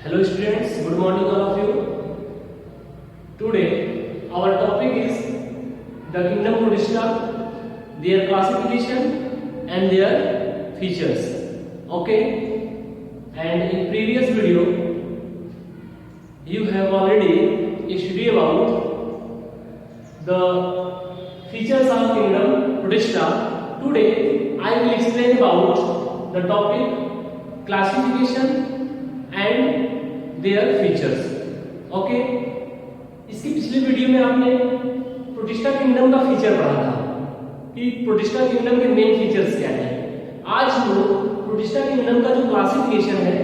Hello students, good morning all of you. Today our topic is the kingdom Protista, their classification and their features. Okay, and in previous video you have already studied about the features of kingdom Protista. Today I will explain about the topic classification and their features. Okay, इसकी पिछली video में आपने protista kingdom का feature पढ़ा था कि protista kingdom के main features क्या हैं। आज हम लोग प्रोटिस्टा किंगडम का जो क्लासिफिकेशन है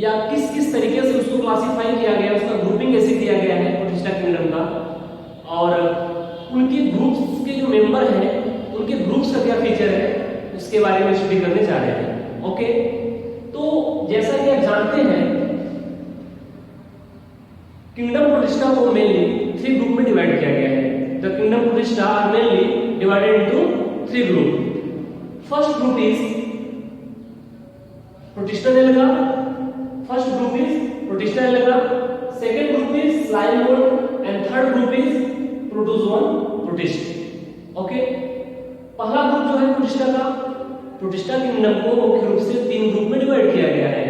या किस किस तरीके से उसको क्लासिफाई किया गया, उसका ग्रुपिंग कैसे किया गया है प्रोटिस्टा किंगडम का, और उनके ग्रुप्स के जो मेंबर हैं उनके ग्रुप्स का क्या फीचर है, उसके बारे में स्टडी करने जा रहे हैं। ओके, तो जैसा कि आप जानते हैं किंगडम प्रोटिस्टा को मेनली 3 ग्रुप में डिवाइड किया गया है। The kingdom Protista are mainly divided into 3 group. First group is Protista alga, first group is Protista alga, second group is slime mould and third group is protozoan protist. Okay, पहला group जो है protista का, protista kingdom को मुख्य रूप से 3 group में divide किया गया है।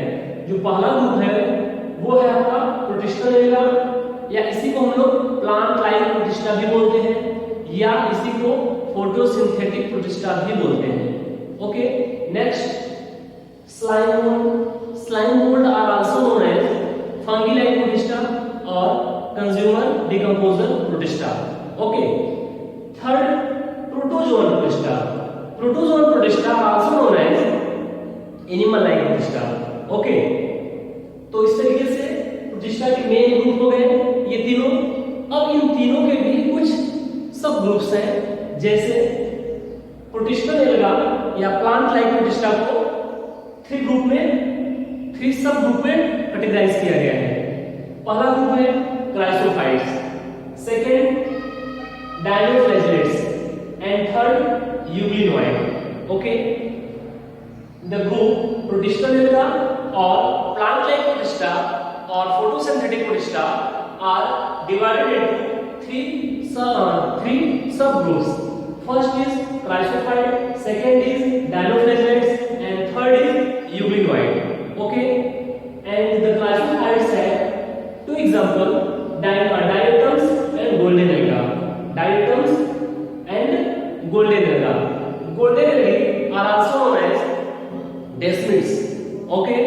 जो पहला ग्रुप है वो है आपका प्रोटिस्टा एल्गा, या इसी को हम लोग प्लांट लाइक प्रोटिस्टा भी बोलते हैं, या इसी को फोटोसिंथेटिक प्रोटिस्टा भी बोलते हैं। Okay, next slime mold. Slime mould are also known as fungi like protista और consumer decomposer protista. Okay, third protozoan protista. Protozoan protista are also known as animal like protista. Okay, तो इस तरीके से protista के main group हो गए ये तीनों। अब इन तीनों के भी कुछ सब ग्रुप्स हैं, जैसे प्रोटिस्टा एल्गा या प्लांट लाइक प्रोटिस्टा को 3 ग्रुप में, 3 सब ग्रुप में कैटेगराइज किया गया है। पहला ग्रुप है chrysophytes, second dinoflagellates and third euglenoid. Okay, the group protista alga और plant like protista or photosynthetic protista are divided into 3 subgroups. First is chrysophyte, second is dinoflagellates and third is euglenoid. Okay, and the chrysophytes have 2 examples, diatoms and golden alga. Diatoms and golden alga. Golden algae are also known as desmids. Okay,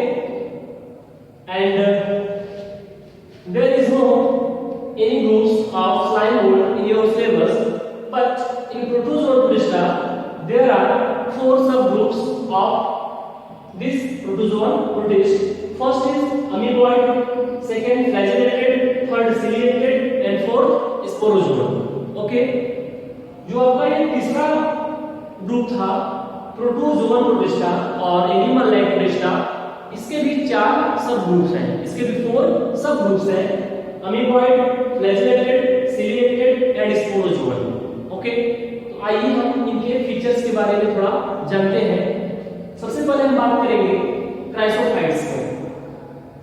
and there is no any groups of slime mold in your syllabus, but in protozoan protista there are 4 subgroups of this protozoan protist. First is amoeboid, second flagellated, third ciliated and fourth sporozoan. Okay, जो आपका ये तीसरा group था protozoan protista और animal like protista, इसके भी 4 सब groups हैं, इसके भी 4 सब ग्रुप्स हैं, amoeboid, flagellated, ciliated and sporozoan. Okay, तो आइए हम इनके फीचर्स के बारे में थोड़ा जानते हैं। सबसे पहले हम बात करेंगे क्राइसोफाइट्स की।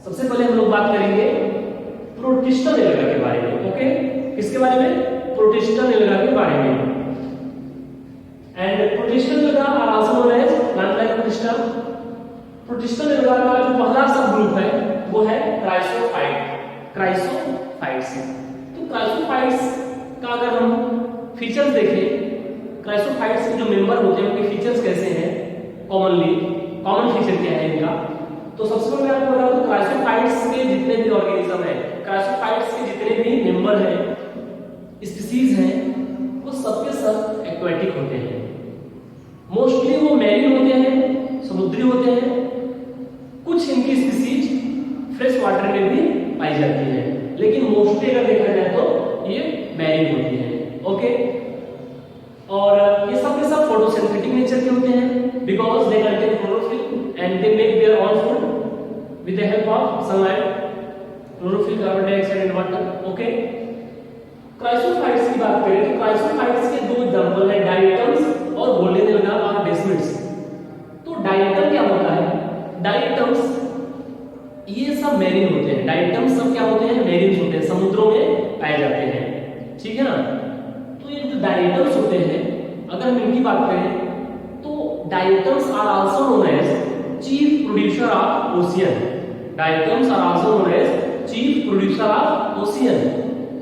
सबसे पहले हम लोग बात करेंगे प्रोटिस्टा एल्गा के बारे में। ओके, किसके बारे में? प्रोटिस्टा एल्गा के बारे में। And Protista alga are also known as plant like Protista. Protista alga का जो पहला सब ग्रुप है वो है क्राइसोफाइट। क्राइसोफाइट्स, तो क्राइसोफाइट्स का अगर हम फीचर्स देखें, क्राइसोफाइट्स के जो मेंबर होते हैं उनके फीचर्स कैसे हैं, कॉमन फीचर क्या है इनका, तो सबसे पहले मैं आपको बता दूं क्राइसोफाइट्स के जितने भी ऑर्गेनिज्म हैं, क्राइसोफाइट्स के जितने भी मेंबर हैं, स्पीसीज हैं, वो सबके सब एक्वेटिक होते हैं। मोस्टली वो मैरीन होते हैं, समुद्री होते हैं। कुछ इनकी स्पीसीज फ्रेश वाटर में भी पाई जाती है, लेकिन मोस्टली अगर देखा जाए तो ये मैरीन होती है। ओके, और ये सब के सब फोटोसिंथेटिक नेचर के होते हैं because they contain chlorophyll and they make their own food with the help of sunlight, chlorophyll, carbon dioxide and water. Okay, chrysophytes की बात करें तो क्राइसोफाइट्स के 2 एग्जांपल हैं, डायटम्स और गोल्डन एल्गा और डेस्मिड्स। तो डायटम क्या होता है? डायटम्स ये सब मैरीन होते हैं, डायटम्स सब क्या होते हैं, मैरीन होते हैं, समुद्रों में पाए जाते हैं, ठीक है ना। तो ये जो डायटम्स होते हैं, अगर हम इनकी बात करें तो diatoms are also known as chief producer of ocean. Diatoms are also known as chief producer of ocean.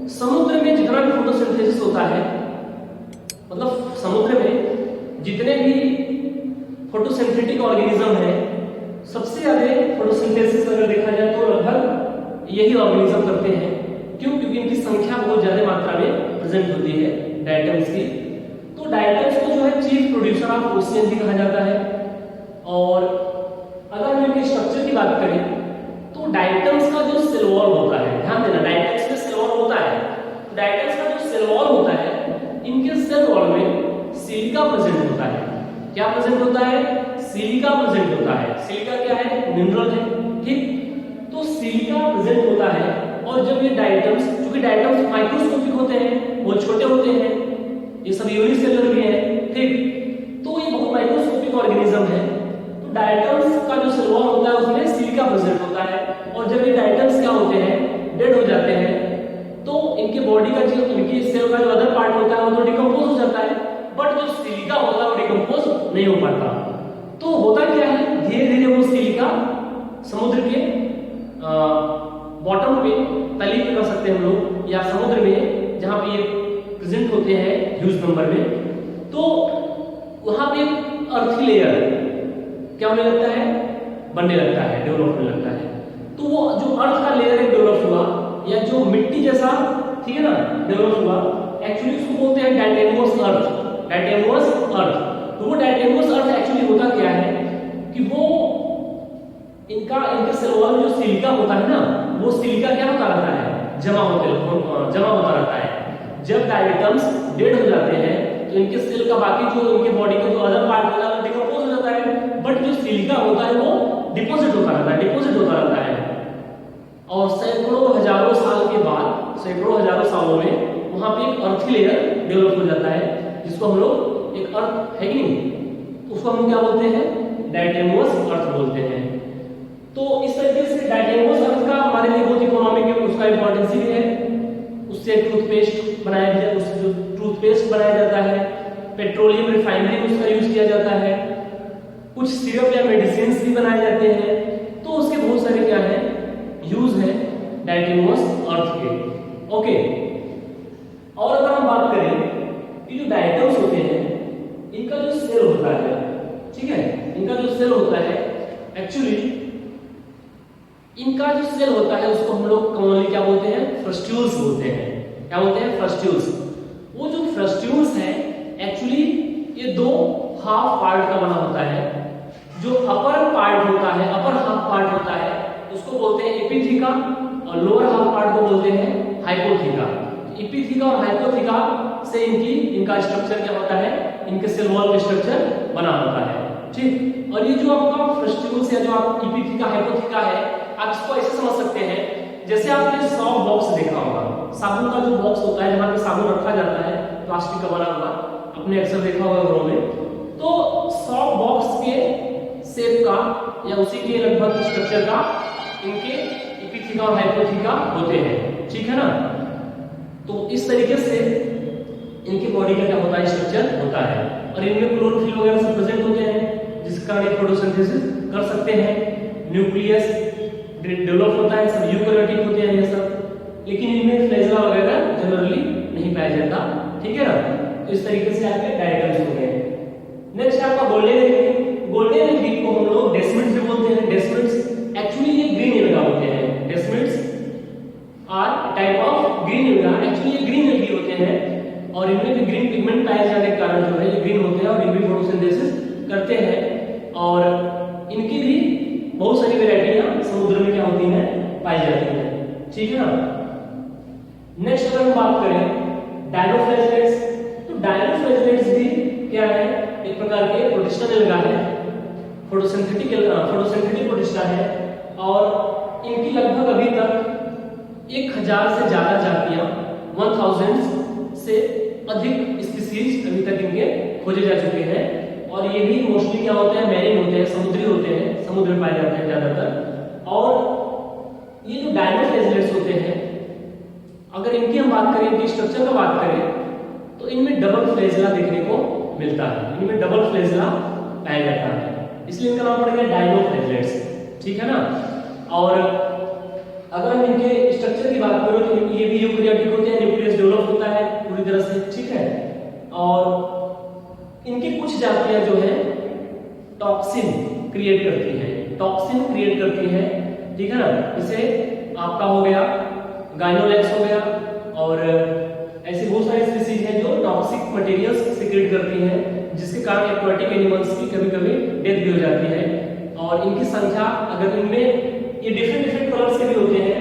समुद्र में जितना भी फोटोसिंथेसिस होता है, मतलब समुद्र में जितने भी फोटोसिंथेटिक ऑर्गेनिज्म है, सबसे ज्यादा फोटोसिंथेसिस अगर देखा जाए तो लगभग यही ऑर्गेनिज्म करते हैं। क्यों? क्योंकि इनकी संख्या बहुत ज्यादा मात्रा में प्रेजेंट होती है डायटम्स की। तो डायटम्स को जो है चीफ प्रोड्यूसर ऑफ ओशियन भी कहा जाता है। और अगर हम इनके स्ट्रक्चर की बात करें तो डायटम्स का जो सेल वॉल होता है, ध्यान देना डायटम्स में सेल वॉल होता है, डायटम्स का जो सेल वॉल होता है, इनके सेल वॉल में सिलिका प्रेजेंट होता है। क्या प्रेजेंट होता है? सिलिका प्रेजेंट होता है। सिलिका क्या है? मिनरल है, ठीक। तो सिलिका प्रेजेंट होता है। और जब ये डायटम्स, क्योंकि डायटम्स माइक्रोस्कोपिक होते हैं, बहुत छोटे होते हैं, ये सब यूनिसेलुलर भी है, ठीक। तो ये बहुत माइक्रोस्कोपिक ऑर्गेनिज्म है। तो डायटम्स का जो सेल वॉल होता है उसमें सिलिका प्रेजेंट होता है। और जब ये डायटम्स क्या होते हैं, डेड हो जाते हैं, तो इनके बॉडी का जो, इनकी सेल का जो अदर पार्ट होता है वो तो डिकम्पोज हो जाता है, बट जो सिलिका होता है वो डिकम्पोज नहीं हो पाता। तो होता क्या है, धीरे धीरे वो सिलिका समुद्र के बॉटम पे, तली पे कह सकते हैं हम लोग, या समुद्र में जहां पे ये प्रेजेंट होते हैं ह्यूज नंबर में, तो वहां पे अर्थी लेयर क्या होने लगता है, बनने लगता है, डेवलप होने लगता है। तो वो जो अर्थ का लेयर डेवलप हुआ, या जो मिट्टी जैसा, ठीक है ना, डेवलप हुआ, एक्चुअली उसको बोलते हैं डायटेमोस अर्थ। डायटेमोस अर्थ। तो वो डायटेमोस अर्थ एक्चुअली होता क्या है कि वो इनके सेल वॉल में जो सिलिका होता है ना, वो सिलिका क्या होता रहता है, जमा होता रहता है। जब डायटम्स डेड हो जाते हैं तो इनके सेल का बाकी जो इनके बॉडी का जो अदर पार्ट होता है वो डिकम्पोज हो जाता है, बट जो सिलिका होता है वो डिपॉजिट होता रहता है। और सैकड़ों हजारों साल के बाद, सैकड़ों हजारों सालों में वहां पे एक अर्थी लेयर डेवलप हो जाता है, जिसको हम लोग एक अर्थ है कि नहीं, उसको हम क्या बोलते हैं, डायटेमोस अर्थ बोलते हैं। तो इस तरीके से डायटेमोस अर्थ का हमारे लिए बहुत इकोनॉमिक है, उसका इंपॉर्टेंस भी है। उससे टूथपेस्ट बनाया जाता है, पेट्रोलियम रिफाइनरी में उसका यूज किया जाता है, कुछ सिरप या मेडिसिन भी बनाए जाते हैं। तो उसके बहुत सारे क्या है, यूज है डायटेमोस अर्थ के। ओके, और अगर हम बात करें कि जो डायटम्स होते हैं, इनका जो सेल होता है, ठीक है, इनका जो सेल होता है, एक्चुअली इनका जो सेल होता है उसको हम लोग कॉमनली क्या बोलते हैं, फ्रस्ट्यूल्स बोलते हैं। क्या बोलते हैं? फ्रस्ट्यूल्स। वो जो फ्रस्ट्यूल्स है, एक्चुअली ये दो हाफ पार्ट का बना होता है। जो अपर पार्ट होता है, अपर हाफ पार्ट होता है, उसको बोलते हैं एपिथीका, और लोअर हाफ पार्ट को बोलते हैं हाइपोथीका। एपिथीका और हाइपोथीका से इनका स्ट्रक्चर क्या होता है, इनके सेल वॉल का स्ट्रक्चर बना होता है, ठीक। और ये जो आपका फ्रस्ट्यूल्स है, जो आप एपिथीका हाइपोथीका है, आप इसको ऐसे समझ सकते हैं जैसे आपने सॉफ्ट बॉक्स देखा होगा, साबुन का जो बॉक्स होता है जहां पे साबुन रखा जाता है, प्लास्टिक का बना हुआ, आपने अक्सर देखा होगा घरों में। तो सॉफ्ट बॉक्स के शेप का या उसी के लगभग स्ट्रक्चर का इनके एपिथीका और हाइपोथीका होते हैं, ठीक है ना। तो इस तरीके से इनकी बॉडी का क्या होता है, स्ट्रक्चर होता है। और इनमें क्लोरोफिल वगैरह सब प्रेजेंट होते हैं, जिसके कारण ये फोटोसिंथेसिस कर सकते हैं। न्यूक्लियस डेवलप होता है, सब यूकैरियोटिक होते हैं ये सब, लेकिन इनमें फ्लैजेला वगैरह जनरली नहीं पाया जाता, ठीक है ना। तो इस तरीके से आपके डायग्राम्स हो गए। नेक्स्ट आपका गोल्डन एल्गी। गोल्डन एल्गी को हम लोग डेस्मिड्स भी बोलते हैं। डेस्मिड्स एक्चुअली ये ग्रीन एल्गा होते हैं। Desmids are type of green alga, actually ये ग्रीन एल्गी होते हैं, और इनमें भी ग्रीन पिगमेंट पाए जाने के कारण जो है ये ग्रीन होते हैं, और इनमें फोटोसिंथेसिस करते हैं। और इनकी भी बहुत सारी वैरायटियां समुद्र में क्या होती हैं, पाई जाती हैं, ठीक है ना। नेक्स्ट अगर हम बात करें डायनोफ्लैजेलेट्स, तो डायनोफ्लैजेलेट्स भी क्या है, एक प्रकार के प्रोटिस्टा एल्गा है, फोटोसिंथेटिक प्रोटिस्टा है। और इनकी लगभग अभी तक 1000 से ज्यादा जातियां, 1000 से अधिक स्पीशीज अभी तक इनके खोजे जा चुके हैं। और ये भी मोस्टली क्या होते हैं, मैरीन होते हैं, समुद्री होते हैं, समुद्र में पाए जाते हैं ज्यादातर। और ये जो डायनोफ्लेजेलेट्स होते हैं, अगर इनकी हम बात करें, इनकी स्ट्रक्चर का बात करें, तो इनमें डबल फ्लेजला देखने को मिलता है, इनमें डबल फ्लेजला पाया जाता है, इसलिए इनका नाम पड़ गया डायनोफ्लेजेलेट्स, ठीक है ना। और अगर हम इनके स्ट्रक्चर की बात करें तो ये भी यूकेरियोटिक होते हैं, न्यूक्लियस डेवलप होता है पूरी तरह से, ठीक है। और इनकी कुछ जातियां जो है टॉक्सिन क्रिएट करती हैं, टॉक्सिन क्रिएट करती हैं, ठीक है ना। जैसे आपका हो गया गाइनोलेक्स हो गया, और ऐसी बहुत सारी स्पीसीज हैं जो टॉक्सिक मटेरियल्स सीक्रेट करती हैं, जिसके कारण एक्वाटिक एनिमल्स की कभी-कभी डेथ भी हो जाती है। और इनकी संख्या, अगर इनमें ये डिफरेंट डिफरेंट कलर्स के भी होते हैं,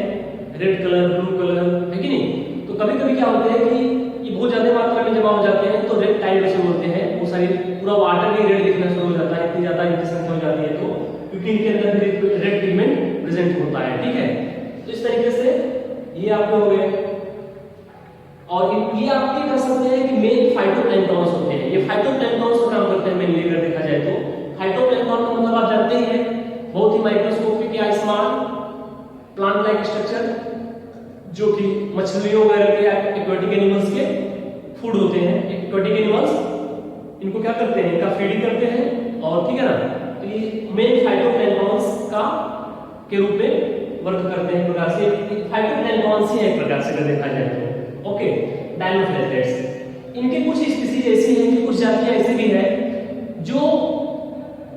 रेड कलर, ब्लू कलर, है कि नहीं, तो कभी-कभी क्या होता है कि ये बहुत ज्यादा मात्रा में जमा हो जाते हैं, तो रेड टाइड जैसे होते हैं, वो सारी पूरा वाटर भी रेड दिखना शुरू हो जाता है, इतनी ज्यादा इनकी संख्या हो जाती है, तो क्योंकि इनके अंदर भी रेड पिगमेंट प्रेजेंट होता है, ठीक है। तो इस तरीके से ये आपके हो गए। और ये आप ये कर सकते हैं कि मेन फाइटोप्लैंक्टन्स होते हैं, ये फाइटोप्लैंक्टन्स का काम करते हैं मेनली, अगर देखा जाए तो फाइटोप्लैंक्टन का मतलब आप जानते ही हैं, बहुत ही माइक्रोस्कोपिक या स्मॉल प्लांट लाइक स्ट्रक्चर, जो कि मछलियों वगैरह के एक्वाटिक एनिमल्स के फूड होते हैं। एक्वाटिक एनिमल्स इनको क्या करते हैं, इनका फीडिंग करते हैं, और ठीक है ना, तो ये मेन फाइटोप्लैंक्टन्स का के रूप में वर्क करते हैं, प्रकार से फाइटोप्लैंक्टन्स ही है एक प्रकार से अगर देखा जाए तो। ओके, डायनोफ्लेजेलेट्स, इनके कुछ स्पीसीज ऐसी हैं कि कुछ जातियां ऐसी भी है जो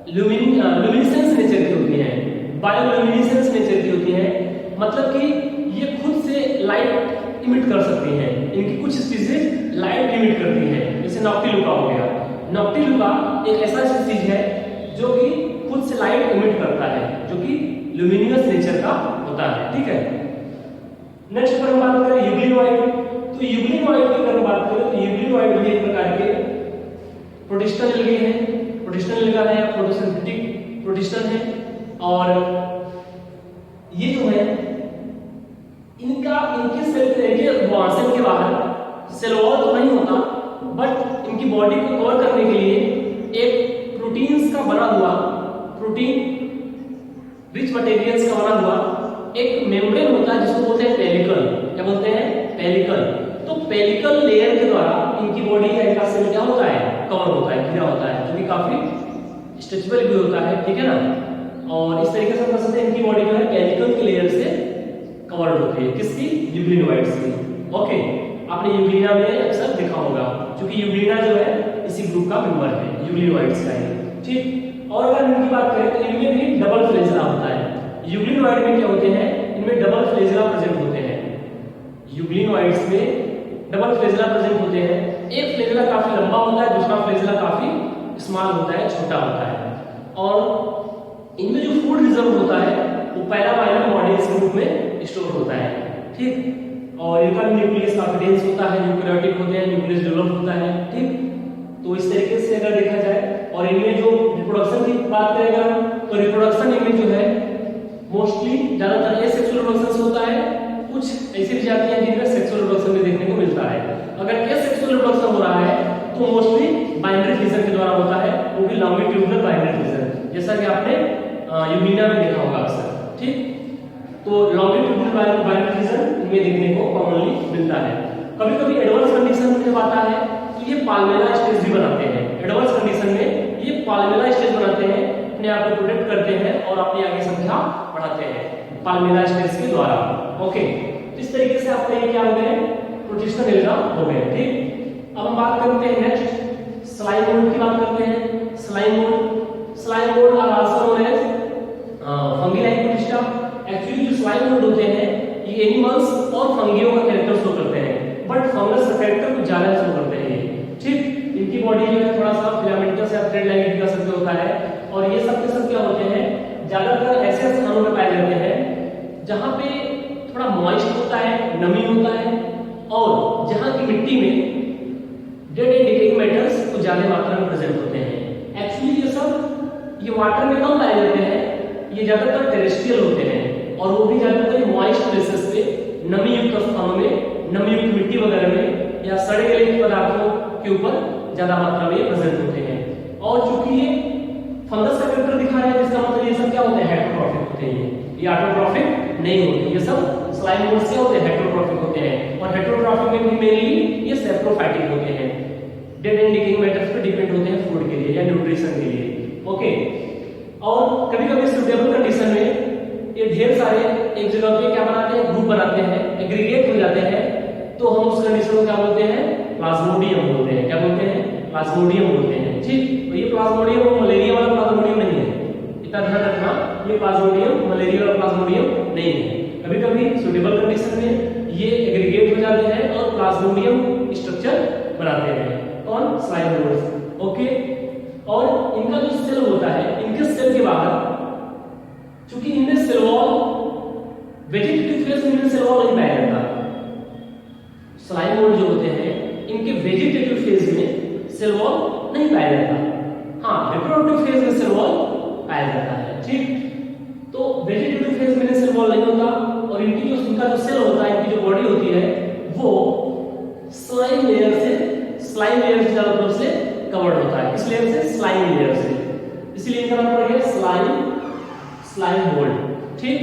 ल्यूमिनेसेंस नेचर की होती हैं, बायोल्यूमिनेसेंस नेचर की होती हैं, मतलब कि ये खुद से लाइट इमिट कर सकती हैं। इनकी कुछ स्पीसीज लाइट इमिट करती हैं, जैसे नॉक्टिलुका हो गया। नॉक्टिलुका एक ऐसा स्पीसीज है जो कि खुद से लाइट इमिट करता है, जो कि ल्यूमिनियस नेचर का होता है, ठीक है। नेक्स्ट पर हम बात करें यूग्लिनोइड, तो यूग्लिनोइड की अगर बात करें तो यूग्लिनोइड भी एक प्रकार के प्रोटिस्टन एल्गे हैं, प्रोटिस्टन एल्गा है या फोटोसिंथेटिक प्रोटिस्टन है। और ये जो है इनके सेल के बाहर सेल वॉल तो नहीं होता, बट इनकी बॉडी को कवर करने के लिए एक प्रोटीन्स का बना हुआ, प्रोटीन रिच मटेरियल्स का बना हुआ एक मेम्ब्रेन होता है, जिसको बोलते हैं पेलिकल। क्या बोलते हैं? पेलिकल। तो पेलिकल लेयर के द्वारा इनकी बॉडी का एक सेल क्या होता है, कवर होता है, घिरा होता है, जो कि काफी स्ट्रेचेबल भी होता है, ठीक है ना। और इस तरीके से हम कह सकते हैं इनकी बॉडी जो है पेलिकल की लेयर से कवर्ड होती है, किसकी? यूग्लिनोइड्स की। ओके, आपने यूग्लिना में अक्सर देखा होगा, क्योंकि यूग्लिना जो है इसी ग्रुप का मेंबर है, यूग्लिनोइड्स का है, ठीक। और अगर इनकी बात करें तो इनमें भी डबल फ्लेजेला होता है। यूग्लिनोइड में क्या होते हैं, इनमें डबल फ्लेजेला प्रेजेंट होते हैं। यूग्लिनोइड्स में डबल फ्लेजेला प्रेजेंट होते हैं, एक फ्लेजेला काफी लंबा होता है, दूसरा फ्लेजेला काफी स्मॉल होता है, छोटा होता है। और इनमें जो फूड रिजर्व होता है वो पैरामाइलम मॉड्यूल्स के रूप में स्टोर होता है, ठीक। और इनका न्यूक्लियस काफी डेंस होता है, यूकेरियोटिक होते हैं, न्यूक्लियस डेवलप होता है, ठीक। तो इस तरीके से अगर देखा जाए, और इनमें जो रिप्रोडक्शन की बात करेंगे हम, तो रिप्रोडक्शन इनमें जो है मोस्टली ज्यादातर एसेक्सुअल रिप्रोडक्शन होता है। कुछ ऐसी भी जातियां हैं जिनमें सेक्सुअल रिप्रोडक्शन भी देखने को मिलता है। अगर एसेक्सुअल रिप्रोडक्शन हो रहा है तो मोस्टली बाइनरी फिजन के द्वारा होता है, वो भी लॉन्गिट्यूडिनल बाइनरी फिजन, जैसा कि आपने यूग्लिना में देखा होगा अक्सर, ठीक। तो लॉन्गिट्यूडिनल बाइनरी फिजन इनमें देखने को कॉमनली मिलता है। कभी-कभी एडवांस कंडीशन में जब आता है तो ये पाल्मेला स्टेज भी बनाते हैं। एडवांस कंडीशन में ये पाल्मेला स्टेज बनाते हैं, अपने आप को प्रोटेक्ट करते हैं और अपनी आगे संख्या बढ़ाते हैं पाल्मेला स्टेज के द्वारा। ओके, तो इस तरीके से आपने ये क्या हो गए, प्रोटिस्टन एल्गा हो गए, ठीक। अब हम बात करते हैं नेक्स्ट स्लाइम मोल्ड की बात करते हैं। Slime mould are also known as fungi like Protista. Actually जो स्लाइम मोल्ड होते हैं ये एनिमल्स और फंगियों का कैरेक्टर शो करते हैं, बट फंगस का कैरेक्टर कुछ ज्यादा शो करते हैं, ठीक। इनकी बॉडी जो है थोड़ा सा फिलामेंटस या थ्रेड लाइक का सबसे होता है, और ये सब के सब क्या होते हैं, ज्यादातर ऐसे स्थानों में पाए जाते हैं जहां पे थोड़ा मॉइस्ट होता है, नमी होता है, और जहां की मिट्टी में डेड एंड डिकेइंग मेटल्स कुछ ज्यादा मात्रा में प्रेजेंट होते हैं। एक्चुअली ये वाटर में कम पाए जाते हैं, ये ज्यादातर टेरेस्ट्रियल होते हैं, और वो भी ज्यादातर मॉइस्ट प्लेसेस पे, नमी युक्त स्थानों में, नमी युक्त मिट्टी वगैरह में या सड़े गले पदार्थों के ऊपर ज्यादा मात्रा में प्रेजेंट होते हैं। और चूंकि ये फंगस का कैरेक्टर दिखा रहे हैं, जिसका मतलब ये सब क्या होते हैं, हेटेरोट्रॉफिक होते हैं, ये ऑटोट्रॉफिक नहीं होते, ये सब स्लाइम मोल्ड से होते हैं, हेटेरोट्रॉफिक होते हैं। और हेटेरोट्रॉफिक में भी मेनली ये सैप्रोफाइटिक होते हैं, डेड एंड डिकेइंग मैटर्स पे डिपेंड होते हैं फूड के लिए या न्यूट्रिशन के लिए। ओके, और कभी कभी सुटेबल कंडीशन में ये ढेर सारे एक जगह पे क्या बनाते हैं, ग्रुप बनाते हैं, एग्रीगेट हो जाते हैं, तो हम उस कंडीशन को क्या बोलते हैं, प्लाज्मोडियम बोलते हैं। क्या बोलते हैं, प्लाज्मोडियम बोलते हैं। ठीक, तो ये प्लाज्मोडियम मलेरिया वाला प्लाज्मोडियम नहीं है, इतना ध्यान रखना, ये प्लाज्मोडियम मलेरिया वाला प्लाज्मोडियम नहीं है। कभी कभी सुटेबल कंडीशन में ये एग्रीगेट हो जाते हैं और प्लाज्मोडियम स्ट्रक्चर बनाते हैं। कौन, स्लाइम मोल्ड्स। ओके, और इनका जो सेल होता है, इनके सेल के बाहर, चूंकि इनमें सेल वॉल वेजिटेटिव फेज में सेल वॉल नहीं पाया जाता, स्लाइम मोल्ड जो होते हैं इनके वेजिटेटिव फेज में सेल वॉल नहीं पाया जाता। हाँ, रिप्रोडक्टिव फेज में सेल वॉल पाया जाता है। ठीक, तो वेजिटेटिव फेज में सेल वॉल नहीं होता, और इनकी जो इनका जो सेल होता है, इनकी जो बॉडी होती है वो स्लाइम लेयर से चारों तरफ से कवर्ड होता है। इस लेयर से, स्लाइम लेयर से, इसलिए इनका नाम पड़ गया स्लाइम मोल्ड। ठीक,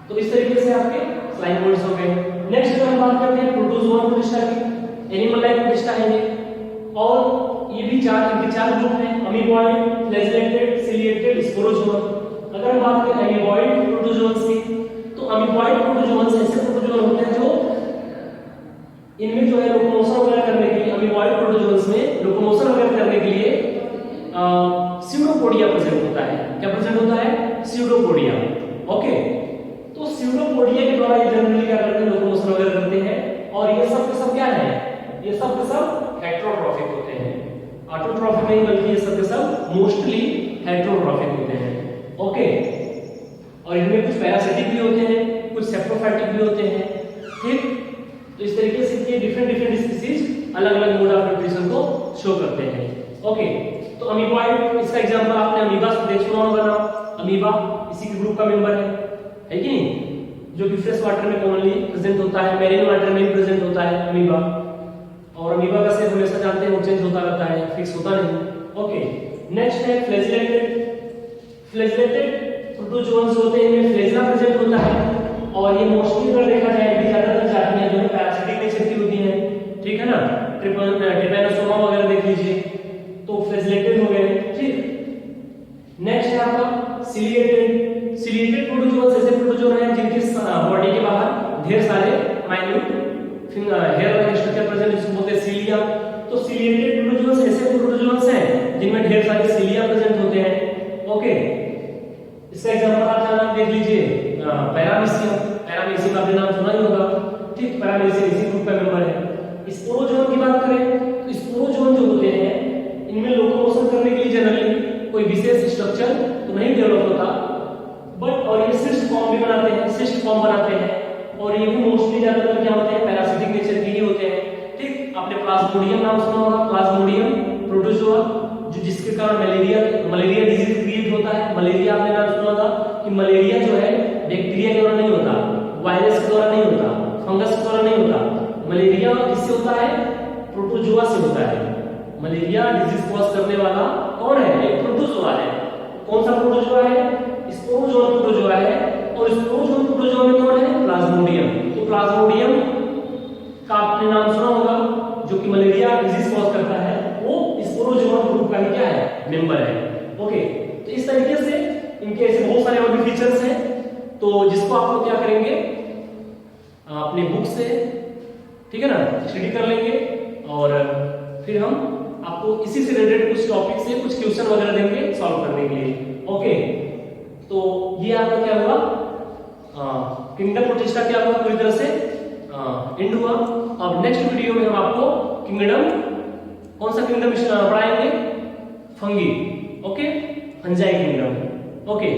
तो इस तरीके से आपके स्लाइम मोल्ड्स हो गए। नेक्स्ट हम बात करते हैं प्रोटोजोआ प्रोटिस्टा की। एनिमल लाइफ प्रोटिस्टा है ये, और ये भी इनके चार ग्रुप हैं, अमीबॉइड, फ्लैजेलेटेड, सिलिएटेड, स्पोरोजोआ। अगर हम बात करें अमीबॉइड प्रोटोजोअन्स की, तो अमीबॉइड प्रोटोजोअन्स ऐसे प्रोटोजोआ होते हैं जो इनमें जो है लोकोमोशन वगैरह करने के लिए, अमीबॉइड प्रोटोजोअन्स में लोकोमोशन वगैरह करने के लिए स्यूडोपोडिया प्रेजेंट होता है। क्या प्रेजेंट होता है, स्यूडोपोडिया। ओके, तो स्यूडोपोडिया के द्वारा ये जनरली क्या करते हैं, लोकोमोशन वगैरह करते हैं। और ये सब के सब क्या है, ये सब के सब हेटेरोट्रॉफिक होते हैं, ऑटोट्रॉफिक नहीं, बल्कि ये सब के सब मोस्टली हेटेरोट्रॉफिक होते हैं। ओके, और इनमें कुछ पैरासिटिक भी होते हैं, कुछ सेप्रोफाइटिक भी होते हैं। ठीक, तो इस तरीके से ये डिफरेंट स्पीशीज अलग अलग मोड ऑफ न्यूट्रिशन को शो करते हैं। ओके, तो अमीबॉइड, इसका एग्जांपल आपने अमीबा से देख सुना होगा ना, अमीबा इसी के ग्रुप का मेंबर है कि नहीं, जो कि फ्रेश वाटर में कॉमनली प्रेजेंट होता है, मैरीन वाटर में भी प्रेजेंट होता है अमीबा। और अमीबा का शेप हमेशा जानते हैं वो चेंज होता रहता है, फिक्स होता नहीं। ओके, नेक्स्ट है फ्लैजेलेटेड प्रोटोजोअन्स होते हैं, इनमें फ्लैजेला प्रेजेंट होता है, और ये मोस्टली अगर देखा जाए भी ज्यादातर जातियां जो है पैरासिटिक नेचर की होती हैं। ठीक है ना, ट्रिपैनोसोमा वगैरह देख लीजिए, तो फ्लैजेलेटेड हो गए। ठीक, नेक्स्ट है आपका सिलिएटेड प्रोटोजोअन्स, ऐसे प्रोटोजोआ हैं जिनके बॉडी के बाहर ढेर सारे माइन्यूट हेयर वाले स्ट्रक्चर प्रेजेंट, जिसको बोलते हैं सिलिया। तो सिलिएटेड प्रोटोजोअन्स ऐसे प्रोटोजोअन्स हैं जिनमें ढेर सारे सिलिया प्रेजेंट होते हैं। ओके, इसका एग्जांपल आप नाम देख लीजिए, पैरामीशियम आपने नाम सुना ही होगा। ठीक, पैरामीशियम इसी ग्रुप का मेंबर है। स्पोरोजोन की बात करें तो स्पोरोजोन जो होते हैं इनमें लोकोमोशन करने के लिए जनरली कोई विशेष स्ट्रक्चर तो नहीं डेवलप होता, बट और ये सिस्ट फॉर्म भी बनाते हैं, सिस्ट फॉर्म बनाते हैं, और ये भी मोस्टली ज्यादातर क्या होते हैं, पैरासिटिक नेचर के ही होते हैं। ठीक, आपने प्लाज्मोडियम नाम सुना होगा, प्लाज्मोडियम प्रोटोजोआ, जो जिसके कारण मलेरिया डिजीज क्रिएट होता है। मलेरिया आपने नाम सुना था कि मलेरिया जो है बैक्टीरिया के द्वारा नहीं होता, वायरस के द्वारा नहीं होता, फंगस के द्वारा नहीं होता। मलेरिया किससे होता है, प्रोटोजोआ से होता है। मलेरिया डिजीज कॉज करने वाला कौन है, एक प्रोटोजोआ है। कौन सा प्रोटोजोआ है, स्पोरोजोन प्रोटोजोआ है, और स्पोरोजोन प्रोटोजोआ में कौन है, प्लाज्मोडियम। तो प्लाज्मोडियम का आपने नाम सुना होगा, जो कि मलेरिया डिजीज कॉज करता है, वो स्पोरोजोन ग्रुप का ही क्या है, मेंबर है। ओके, तो इस तरीके से इनके ऐसे बहुत सारे और भी फीचर्स हैं, तो जिसको आप लोग क्या करेंगे अपनी बुक से, ठीक है ना, स्टडी कर लेंगे, और फिर हम आपको इसी से रिलेटेड कुछ टॉपिक से कुछ क्वेश्चन वगैरह देंगे सॉल्व करने के लिए। ओके, तो ये आपका क्या हुआ, किंगडम प्रोटिस्टा क्या हुआ, पूरी तरह से एंड हुआ। अब नेक्स्ट वीडियो में हम आपको किंगडम, कौन सा किंगडम पढ़ाएंगे, fungi. Okay, fungi kingdom. Okay.